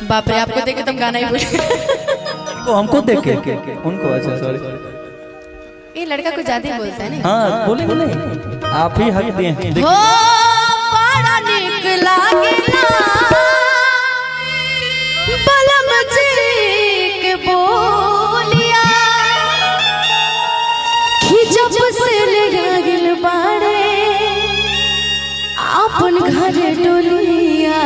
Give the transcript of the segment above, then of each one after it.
बाप रे, आपको देख के तुम गाना ही भूल को हमको देख के उनको। अच्छा सॉरी, ये लड़का कुछ ज्यादा ही बोलता है ना। हाँ बोले बोले, आप ही हक दिए। हो बड़ा निक लागेला बलम जी के बोलिया कि जब से ले गेल बाड़े अपन घर डोलिया।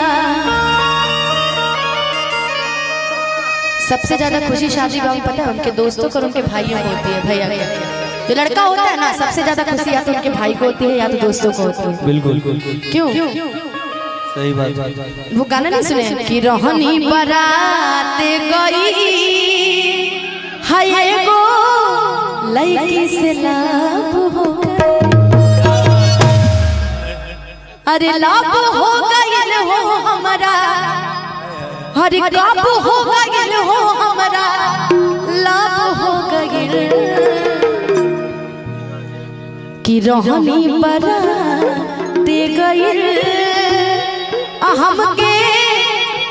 सबसे ज्यादा खुशी शादी ब्याह में पता है उनके दोस्तों को और उनके भाइयों को होती है। भैया जो लड़का होता है ना, सबसे ज्यादा खुशी या तो उनके भाई को होती है या तो दोस्तों को होती है। बिल्कुल क्यों? सही बात। वो गाना नहीं सुने कि रोहनी बारात गई हाय गो लड़की से लाभ हो गए, अरे लाभ हो गए हो हमारा, हरे काब हो गए हो हमारा, लाभ हो गए कि रोहनी बारात गई हमके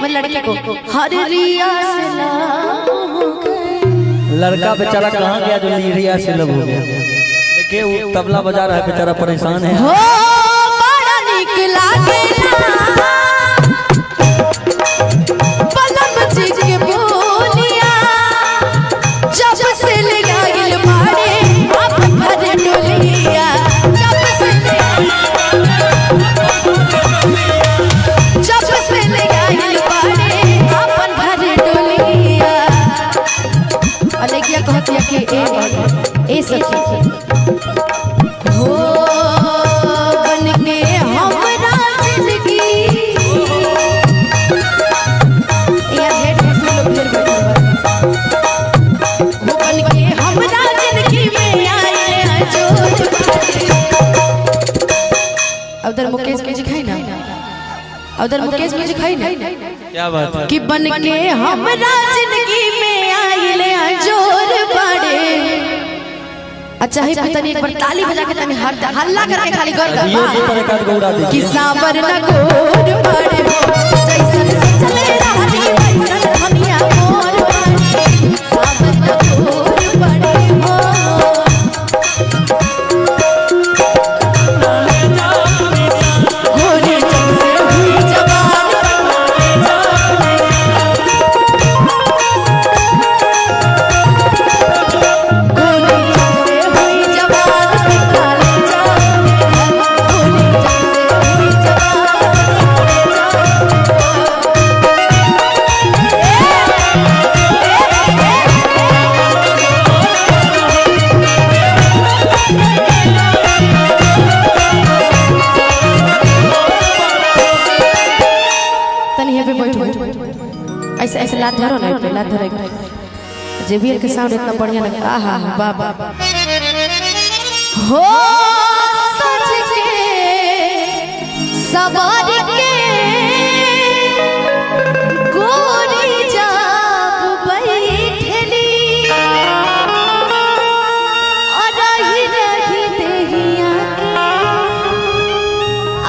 लड़के को हर रिया से लाभ हो गए। लड़का बेचारा कहाँ गया जो रिया से लब हो गया। देखिए वो तबला बजा रहा है बेचारा, परेशान है। हो बड़ा निक लागेला बलम जी के बोलिया जब से ले गेल बाड़े अपन घर डोलिया। जब से ले गेल बाड़े अपन घर डोलिया। अलगिया कहती है कि ए सखी हो बन के हमरा जिंदगी यार हेड में सुन लो फिर बैठो। वो बन के हमरा जिंदगी में आए जो उधर मुकेश म्यूजिक है ना, उधर मुकेश म्यूजिक है ना। क्या बात है कि बन के हमरा जिंदगी में आइले जोर बड़े। अच्छा है पता नहीं, एक बार ताली बजा के तनी हल्ला करके खाली कर दो कि सांबर न गोर बड़े हो जैसन चले रहनी वैसन धनिया मोर बड़े। सांबर न गोर बड़े हो गोरी जैसे हुई जवान ऐसे ऐसे लात धरो ना, लात धरो जेबीएल के साउंड इतना बढ़िया लगता है। आहा वाह वाह हो सज के सवार के गोरी जाब बैठली और रही रही देहिया के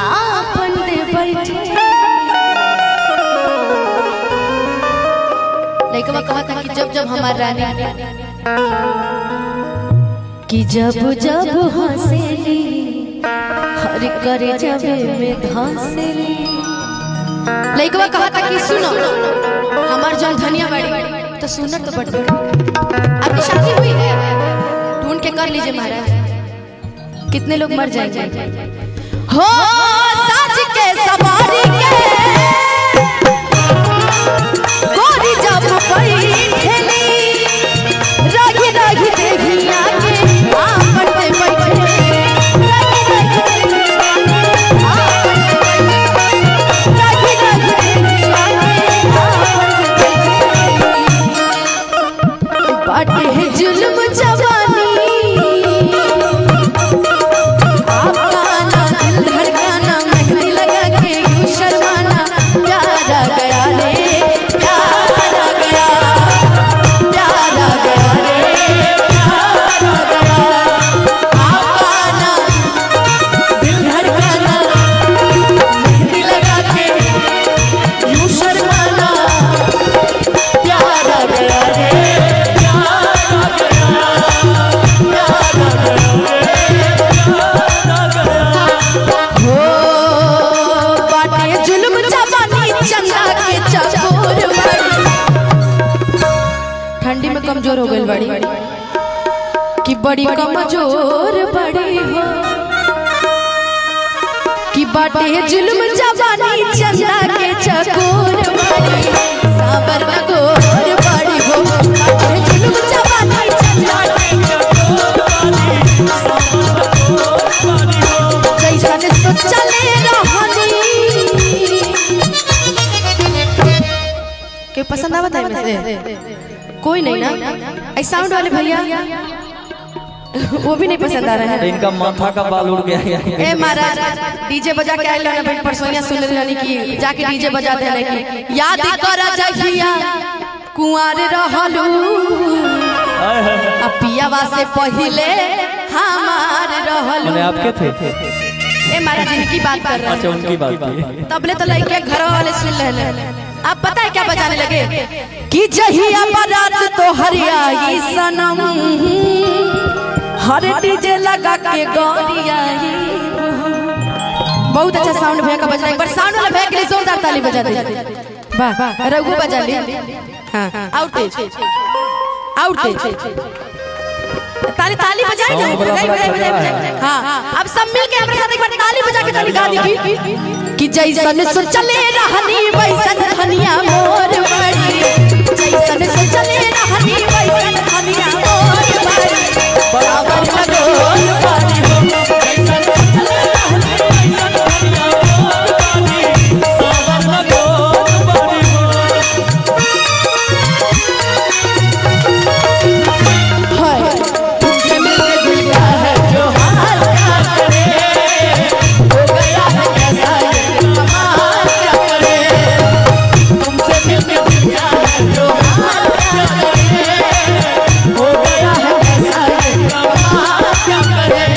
आपन दे बैठे। लइकवा कहता कि जब जब हमार रानी कि जब जब हंसेली हर करे जब में धंसेली। लइकवा कहता कि सुनो हमार जौन धनिया बाड़ी तो सुनर तो बड़ आपकी शादी हुई है ढूंढ के कर लीजिए महाराज, कितने लोग मर जाएंगे। हो साज के सवारी के गोरी जब बैठली रही रही देहिया के आपन दे बैठे। बाटे है जुल्म जवानी आपका ना दिल धड़काना मेहंदी लगा के यूं शर्माना। कमजोर हो गई बड़ी कि बड़ी कमजोर बड़ी हो कि बाटे जुल्म जवानी चंदा के चकोर बड़ी साबर मगोर बड़ी हो बाटे जुल्म जवानी चंदा के चकोर बड़ी साबर मगोर बड़ी हो जैसन तो चले रहनी के पसंद आवत है में से कोई नहीं ना ऐ साउंड वाले भैया वो भी नहीं पसंद आ रहा है। इनका माथा का बाल उड़ गया है। ए महाराज डीजे बजा के आइल ना भाई परसोइया सुन रहनी कि जाके डीजे बजा दे कि याद कर जहिया कुंवार रहलू अब पियावा से पहले हमार रहलू मैंने आपके थे ए महाराज इनकी बात कर रहे हैं। अच्छा उनकी बात की तबले तो लड़के घर वाले सुन रहे हैं। आप पता है क्या बजाने लगे कि जहिया बारात तो हरियाई सनम हर डीजे लगा के गौरिया बहुत अच्छा साउंड भैया का बज रहा है। एक बार साउंड वाला भैया के लिए जोरदार ताली बजा दे। वाह रघु बजा ली। हां आउट तेज आउट तेज ताली ताली बजाएंगे। हां अब सब मिल के हमारे साथ एक बार ताली बजा के ताली गा दी कि जैसन सो चले रहनी वैसन धनिया मोर बड़ी जैसन सो चले रहनी वैसन धनिया मोर बड़ी बराबर लगोल बड़ी हो जैसन सो चले रहनी वैसन धनिया मोर बड़ी बराबर लगोल बड़ी हो हाय तुमसे मिलके दिल का है जो हाल क्या करे हो गया है कैसा ये कमाल क्या करे तुमसे मिलके दिल का है जो हाल क्या करे हो गया है कैसा ये कमाल क्या करे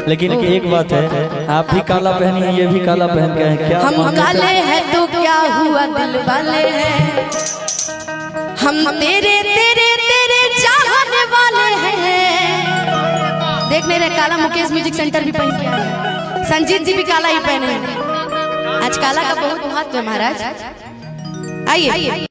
लेकिन एक बात है आप भी काला पहनी है ये भी काला पहन के हैं क्या हम काले हैं तो क्या हुआ दिल वाले हैं हम तेरे तेरे तेरे चाहने वाले हैं। देख नहीं रहे काला मुकेश म्यूजिक सेंटर भी पहन के आए संजीत जी भी काला ही पहने हैं। आज काला का बहुत महत्व है महाराज। आइए